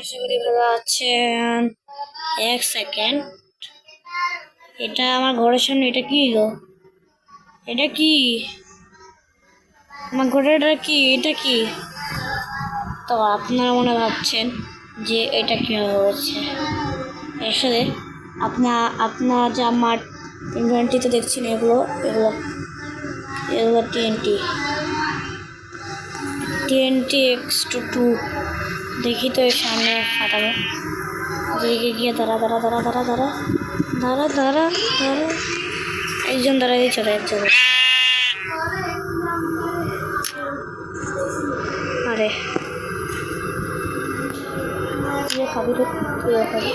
আশা করি ভালো আছেন। এক সেকেন্ড, এটা আমার ঘরের সামনে। এটা কি গো? এটা কি আমার ঘরের কি? এটা কি? তো আপনারা মনে ভাবছেন যে এটা কীভাবে হয়েছে। আসলে আপনার যে আমার ইনভেন্টরিতে দেখছেন এগুলো এগুলো এগুলো টিএনটি X-2 দেখি তো এর সামনে ফাটাবো। ওদিকে গিয়ে দাঁড়া একজন দাঁড়াই চলে একজন। আরে খাবি রে, খাবি।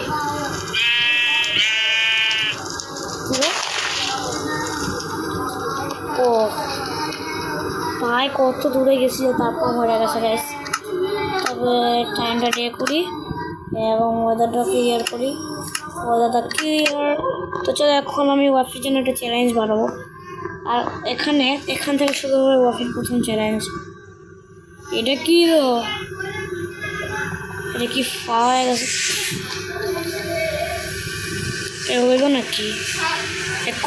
ও ভাই কত দূরে গেছিল, তারপর মরে গেছে গাইস। তবে টাইমটা ডে করি এবং ওয়েদারটা ক্লিয়ার করি। ওয়েদারটা ক্লিয়ার। তো চলো এখন আমি ওয়াফির জন্য একটা চ্যালেঞ্জ বানাবো। আর এখান থেকে শুরু হবে ওয়াফির প্রথম চ্যালেঞ্জ। এটা কি গো? এটা কি পাওয়া গেছে? হইব নাকি?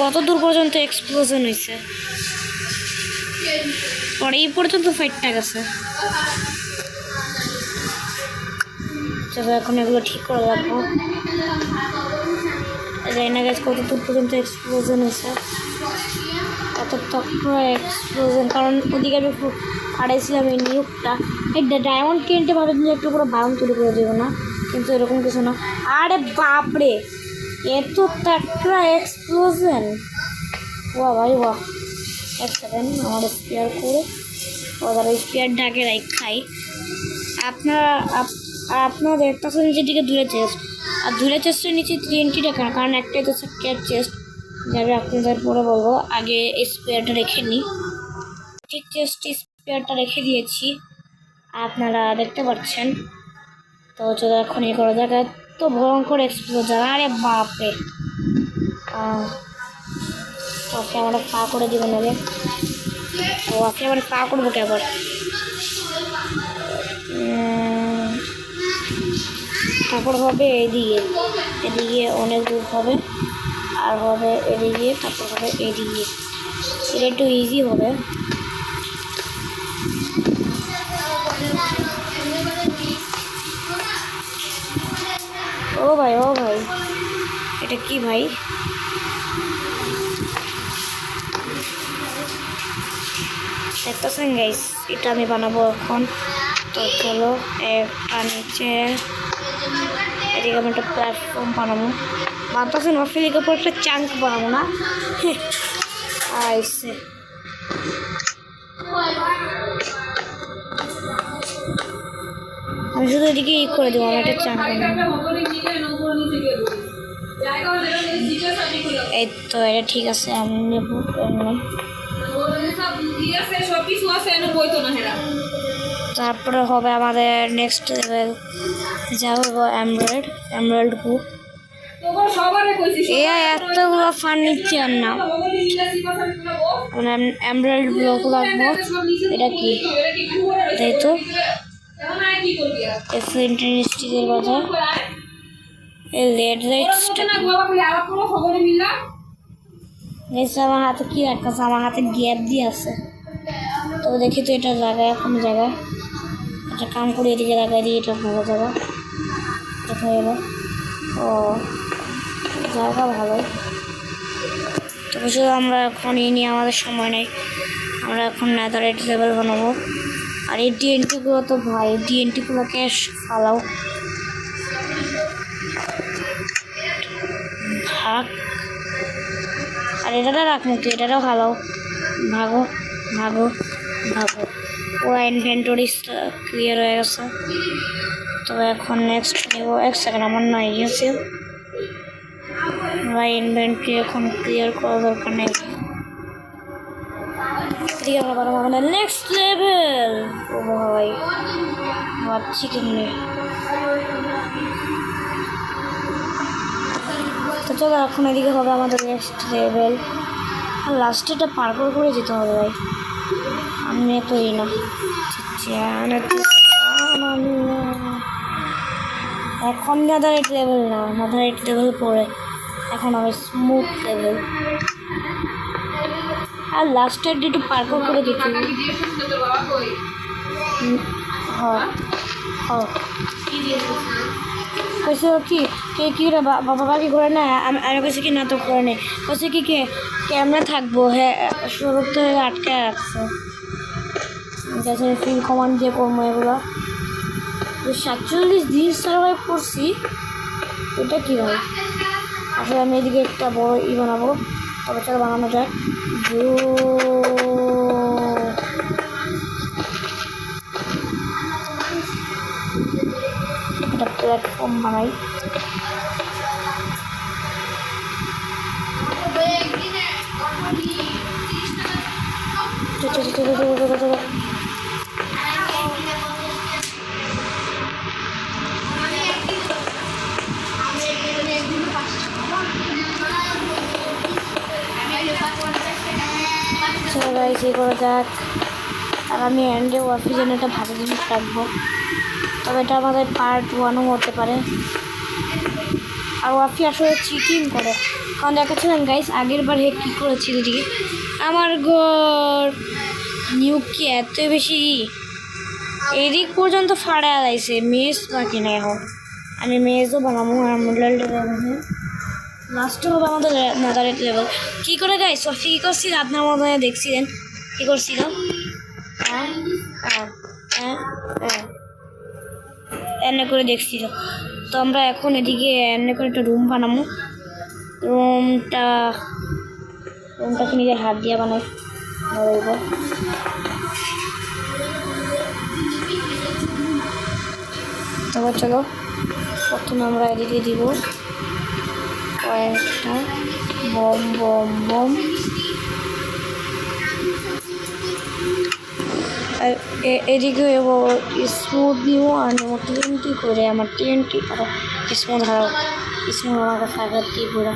কত দূর পর্যন্ত এক্সপ্লোশন হয়েছে? পরে এই পর্যন্ত ফাইটটা গেছে। চলো এখন এগুলো ঠিক করে রাখবো। জানি না গাছ কত দূর পর্যন্ত এক্সপ্লোশন হয়েছে। এত তখন এক্সপ্লোশন, কারণ ওদিকে আমি হারাইছিলাম এই নিউকটা। এই ডায়মন্ড কিনতে ভাবে যে একটু পুরো বায়ন তৈরি করে দেবো না, কিন্তু এরকম কিছু না। আরে বাপরে, এত তাকড়া এক্সপ্লোশন! ওয়া ভাই ওয়া। এক সেকেন্ড, আমার স্পেয়ার করে ওদের স্পেয়ারটা আগে খাই। আপনারা দেখতেছেন নিচের দিকে দূরে চেস্ট, আর দূরে চেস্টের নিচে TNTটা কেন? কারণ একটাই তো সেকেন্ড চেস্ট যাবে, আপনাদের পরে বলবো। আগে স্পেয়ারটা রেখে নিই। ঠিক চেস্ট স্পেয়ারটা রেখে দিয়েছি, আপনারা দেখতে পাচ্ছেন। তো চলো এখন এই করা যাক। তো ভয়ঙ্কর এক্সপ্লোজার! আরে বাপরে, ওকে আমরা পা করে দেবেন আগে। ওকে আবার পা করবো কে আবার? তারপর হবে এদিকে অনেক দূর হবে, আর হবে এদিকে, তারপর হবে এদিকে। এটা একটু ইজি হবে। ও ভাই এটা কি ভাই? দেখতেছেন গাইস, এটা আমি বানাবো এখন। তো চলো একটা নিচে এদিকে আমি একটা প্ল্যাটফর্ম বানাবো। ভাবতেছেন অফিলিকে উপর একটা চাঙ্ক বানাবো না? আইসে আমি শুধু এদিকে করে দেবো। আমি একটা চাঙ্ক বানাবো। এই তো এটা ঠিক আছে, আমি নেবো। তারপরে হবে আমাদের নেক্সট লেভেল, যা হবো এমরাল্ড বুক। এতগুলো ফার্নিচার না, এমরাল্ড ব্লক লাগবো। এটা কি? তাই তো স্টিকের কথা। এই লেড লাইটসটা আমার হাতে কি রাখতেছে? আমার হাতে গ্যাপ দিয়ে আছে। তো দেখি তো এটা জায়গায়, কোনো জায়গায় এটা কাম করে এদিকে লাগাই দিই। এটা ভালো জায়গা, এটা হয়ে গেল। ও জায়গা ভালো। তো বুঝলো, আমরা এখন নিয়ে আমাদের সময় নেই। আমরা এখন নেদারেট লেভেল বানাবো। আর এই TNTগুলো তো ভাই, TNTগুলোকে ফালাও। ভাগ। আর এটাটা রাখবো কি? এটাটাও ফালাও। ভাগো। ও ইনভেন্টরি ক্লিয়ার হয়ে গেছে। তবে এখন নেক্সট নেব। এক সেকেন্ড, আমার না গিয়েছে ভাই। ইনভেন্টরি এখন ক্লিয়ার করা দরকার নেই। এদিকে আমরা বানাবো আমাদের নেক্সট লেভেল। ও ভাই ভাবছি কেমনি। তো চলো এখন এদিকে হবে আমাদের নেক্সট লেভেল। আর লাস্টেটা পার করে যেতে হবে ভাই। আমি তো এই না এখন নাদারেট লেভেল না, নাদারেট লেভেল পরে এখন আমি স্মুথ লেভেল। আর লাস্টের একটু পার্কর করে দিচ্ছি। হ্যাঁ হ্যাঁ কইছে কি কে কি রে বাবা কি করে না, আমি কইছি কি না তো করে নেই, কইছে কি কে ক্যামেরা থাকবো। হ্যাঁ শুরুতে আটকে রাখছে, গেছে ফিল কমান্ড দিয়ে করবো এগুলো। 47 দিন সার্ভাইভ করছি, এটা কী হয় আসলে। আমি এদিকে একটা বড় বানাবো, তবে চলো বানানো যায়। একটা প্ল্যাটফর্ম বানাই। এই করা যাক। আর আমি এন্ডে ওয়াফির জন্য একটা ভালো জিনিস রাখবো, তবে এটা আমাদের পার্ট 1ও হতে পারে। আর ওয়াফি আসলে চিটিং করে, কারণ দেখাচ্ছিলাম গাইস আগের বার হে কী করেছিল দিকে। আমার ঘর নিউ কি এত বেশি এদিক পর্যন্ত ফাড়া লাইছে, মেজ বাকি না। এখন আমি মেজও বানাবো আর মিডল লাস্টে হবে আমাদের নাদারেট লেভেল। কী করে গাইস ওয়াফি কী করছিল আপনার মনে দেখছিলেন কী করছিল? এনে করে দেখছিল। তো আমরা এখন এদিকে এনে করে একটা রুম বানাবো। রুমটাকে নিজের হাত দিয়ে বানাই ধরব। তবে চলো প্রথমে আমরা এদিকে দিব কয়েকটা বম বম বম। এদিকে স্মুথ দিব আর নেবো TNT করে। আমার TNT স্মুথ হারাও, স্মুথ আমাকে ফাঁকার দিয়ে পুরো।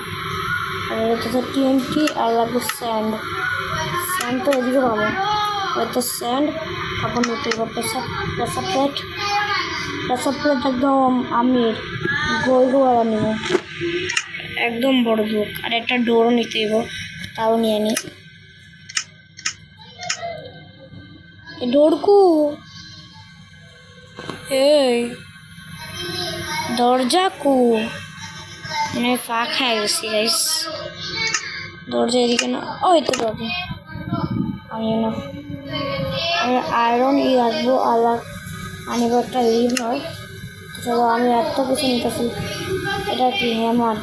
আর এটা তো TNT আর লাগবে স্যান্ড। স্যান্ড তো এদিকে পাবো, হয়তো স্যান্ড তারপর নিতে হবে প্রেসার প্লেট একদম আমি গোল গোয়ালা নেব, একদম বড় বুক। আর একটা ডোরও নিতে হইব, তাও নিয়ে নিই। ডোরকু এই দরজা কু মানে ফাঁক হয়ে গেছি গাইস। দরজা এদিকে না, ওই তো দরজা। আমি আয়রন রাখবো, আনিব একটা লিভার। চলো আমি এত কিছু নিতেছি। এটা কি হ্যামার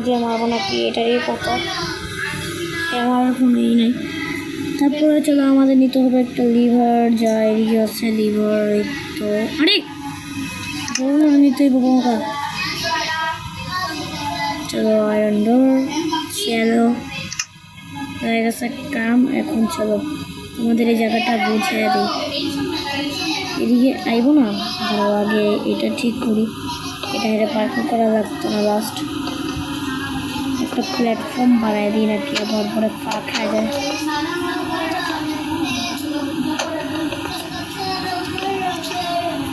দিয়ে মারবো নাকি? এটারই কত হ্যামার কোনোই নাই। তারপরে চলো আমাদের নিতে হবে একটা লিভার, যা এদিকে আছে লিভার। এই তো আরে নিতে হইব বোকা। চলো আয়রন ডোর, চলো হয়ে গেছে কাম। এখন চলো তোমাদের এই জায়গাটা বুঝিয়ে দিই। এদিকে আইব না, ধরো আগে এটা ঠিক করি। এটা পার্কিং করা লাগতো না। লাস্ট একটা প্ল্যাটফর্ম বানাই দিই নাকি, আবার পরে ফাঁক হয়ে যায়।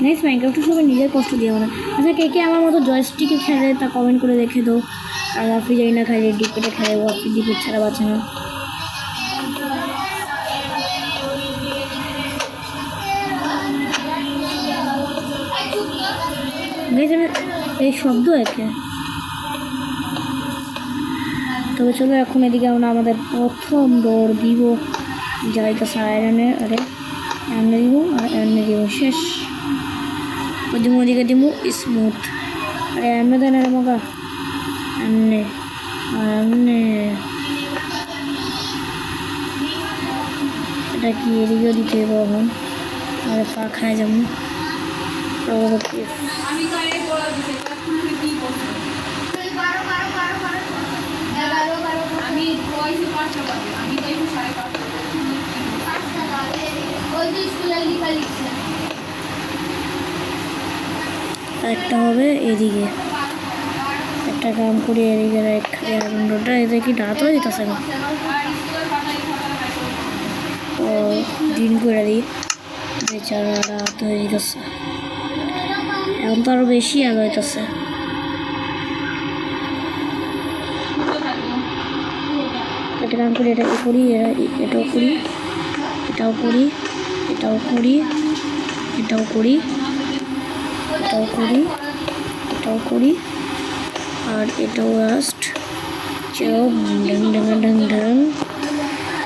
নেক্সট মাইনক্রাফট সবাই নিজের কষ্ট দিয়ে না। আচ্ছা কে কে আমার মতো জয়স্টিকে খেলে তা কমেন্ট করে দেখে দাও। আর ওয়াফি যাই না খাই ডিপেটে খেলে, ওয়াফি ডিপেট ছাড়া বাঁচে না। এই শব্দ একে। তবে চলো এখন এদিকে আমরা আমাদের প্রথম ডোর দিব, যাইতেছে আয়রনের। আরে এমনি দিব আর এমনি দিব, শেষ। ওদিকে দিব স্মুথ। আরে এমনি দেন রে মগা, এমনি এমনি। এটা কি এদিকেও দিতে হবে এখন? আরে ফাঁক খায় যাবো। একটা হবে এদিকে, একটা কাম করে এদিকে রোডটা এদিকে কি ডাত হয়ে যেতেছে না। ও দিন করে দিই, বেচারা রাত হয়ে যেতেছে। এখন তো আরো বেশি আলো হইতেছে। একটা কাম করি, এটা করি, এটাও করি, এটাও করি, এটাও করি, এটাও করি, এটাও করি, এটাও করি, আর এটাও লাস্ট। চলো ঢং ঢং ঢং ঢং।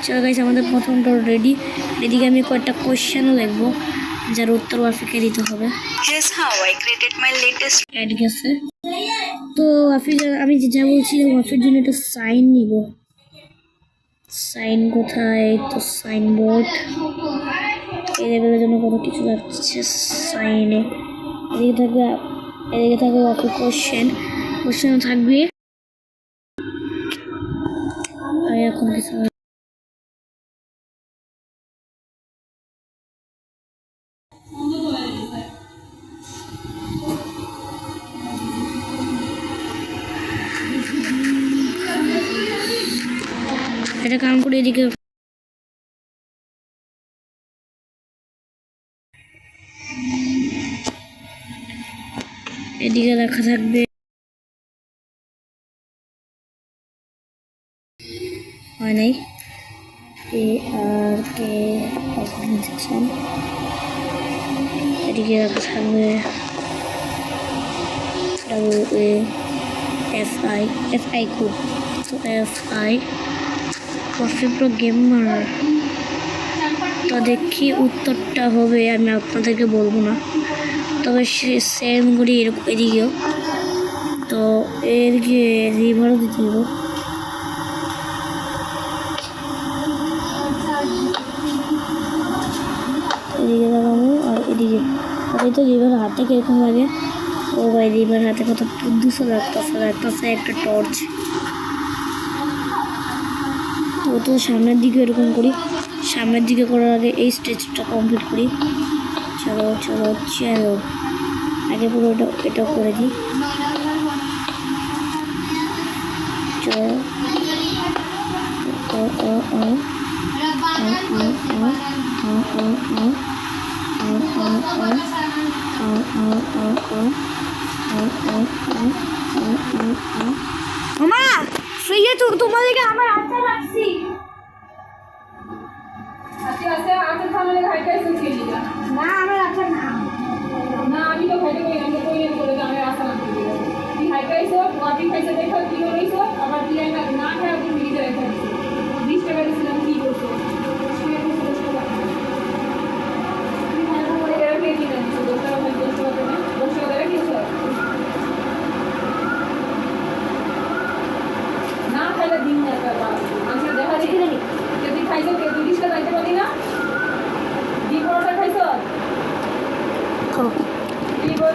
চলো গাইস, আমাদের প্রথমটা রেডি। এদিকে আমি কয়েকটা কোয়েশ্চেনও লিখবো, যার উত্তর ওয়াফিকে দিতে হবে। অ্যাড গেছে তো ওয়াফি, আমি যা বলছিলাম ওয়াফির জন্য একটা সাইন নিব। সাইন কোথায়? তো সাইন বোর্ড, এই লেভেলের জন্য কত কিছু লাগছে সাইনে। এদিকে থাকবে ওয়াফি কোয়েশ্চেন থাকবে। এখন কিছু এটা কাম করে এদিকে লেখা থাকবে হয় নাই ARK অর্গানাইজেশন। এদিকে লেখা থাকবে FI খুব তো FI প্রো গেমার। তো দেখি উত্তরটা হবে, আমি আপনাদেরকে বলবো না, তবে সেম করি এরকম এদিকেও। তো এদিকে রিভারও দিতে দিব। এদিকে লাগাবো আর এদিকে তো রিভার হাতে কিরকম লাগে। ও ভাই, রিভার হাতে কত দুশো লাগতেছে একটা টর্চ। তো সামনের দিকে এরকম করি, সামনের দিকে করার আগে এই স্টেজটা কমপ্লিট করি। চলো চলো চলো, আগে পুরো এটা করে দিই। চলো মামা ফ্রিজে তো তোমাদেরকে আমার আচার রাখছি। না আমার আচার না, আমি তো খাইতে কই, আমি কই এর করে আমি আশা না করি। তুই খাইতেইছো, ওয়াটি খাইতে দেখো কি হইছো, আবার তুই না খায় তুই ফ্রিজে রেখে দিছিস। 20 টাকা দিছিলাম, কি করছো? না খাইলে দিন না আচ্ছা দেখা দেখি জানি যদি খাইছো কে 20 টাকা দিতে পারি না। দি পরোটা খাইছো?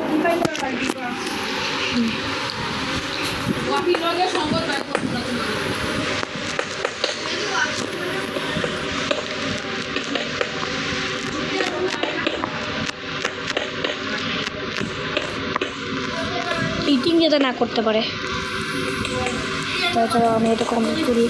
দি খাইছো না দি পরোটা। ওয়াফি লগে সংগত বাই করতে না তুমি। ইটিং যেটা না করতে পারে। তাছাড়া আমি এটা কমপ্লিট করি।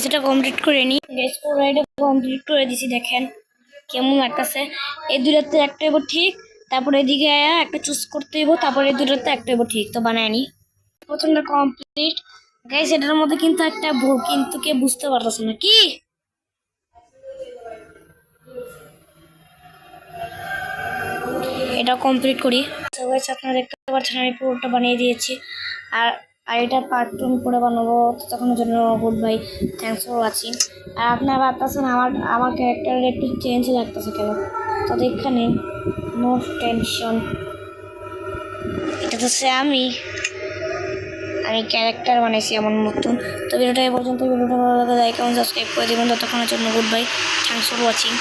সেটা কমপ্লিট করে নিই। গ্যাস পুরোটা কমপ্লিট করে দিছি, দেখেন কেমন লাগতেছে। এই দুটাতে একটা হইব ঠিক, তারপরে এদিকে একটা চুজ করতে হইব, তারপরে এই দুটাতে একটা হইব ঠিক। তো বানায় নি, প্রথমটা কমপ্লিট। গাইস এটার মধ্যে কিন্তু একটা ভুল, কিন্তু কে বুঝতে পারতেছে না কি। এটা কমপ্লিট করি। তো গাইস আপনারা দেখতে পাচ্ছেন আমি পুরোটা বানিয়ে দিয়েছি। আর আর এটা পার্ট 2 আমি পরে বানাবো। ততক্ষণের জন্য good bye, thanks for watching. আর আপনারা ভাবতেছেন আমার ক্যারেক্টারের একটু চেঞ্জ লাগতেছে কেন, তো এখানে নো টেনশন, এটা হচ্ছে আমি ক্যারেক্টার বানাইছি আমার নতুন। তো ভিডিওটা এই পর্যন্ত। ভিডিওটা ভালো লাগে লাইক এবং সাবস্ক্রাইব করে দেবেন। ততক্ষণের জন্য good bye, thanks for watching.